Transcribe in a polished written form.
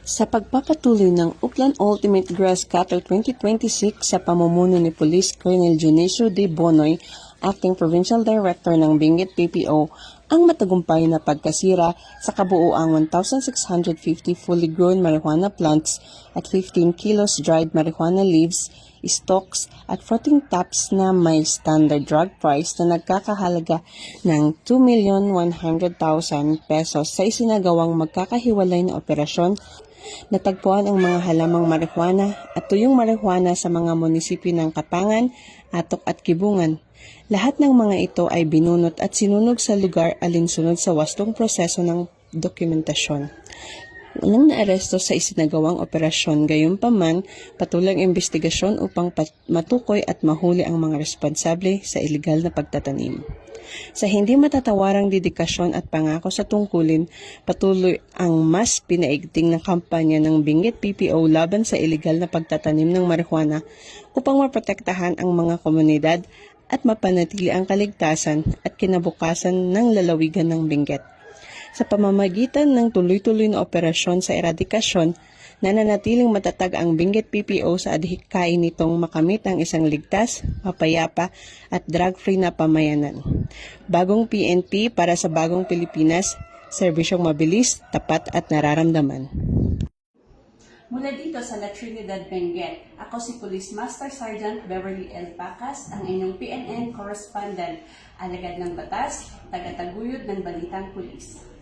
Sa pagpapatuloy ng Upland Ultimate Grass Cutter 2026 sa pamumuno ni Police Colonel Dionisio D. Bonoy, Acting Provincial Director ng Benguet PPO, ang matagumpay na pagkasira sa kabuuang 1,650 fully grown marijuana plants at 15 kilos dried marijuana leaves, stalks at fruiting tops na may standard drug price na nagkakahalaga ng 2,100,000 pesos sa isinagawang magkakahiwalay na operasyon. Natagpuan ang mga halamang marijuana at tuyong marijuana sa mga munisipyo ng Kapangan, Atok at Kibungan. Lahat ng mga ito ay binunot at sinunog sa lugar alinsunod sa wastong proseso ng dokumentasyon. Unang naaresto sa isinagawang operasyon, gayunpaman patuloy ang investigasyon upang matukoy at mahuli ang mga responsable sa ilegal na pagtatanim. Sa hindi matatawarang dedikasyon at pangako sa tungkulin, patuloy ang mas pinaigting na kampanya ng Benguet PPO laban sa ilegal na pagtatanim ng marijuana upang maprotektahan ang mga komunidad at mapanatili ang kaligtasan at kinabukasan ng lalawigan ng Benguet. Sa pamamagitan ng tuloy-tuloy na operasyon sa eradikasyon, nananatiling matatag ang Benguet PPO sa adhikain nitong makamit ang isang ligtas, mapayapa at drug-free na pamayanan. Bagong PNP para sa bagong Pilipinas, serbisyong mabilis, tapat at nararamdaman. Mula dito sa La Trinidad, Benguet, ako si Police Master Sergeant Beverly L. Pacas, ang inyong PNN correspondent, alagad ng batas, tagataguyod ng Balitang Pulis.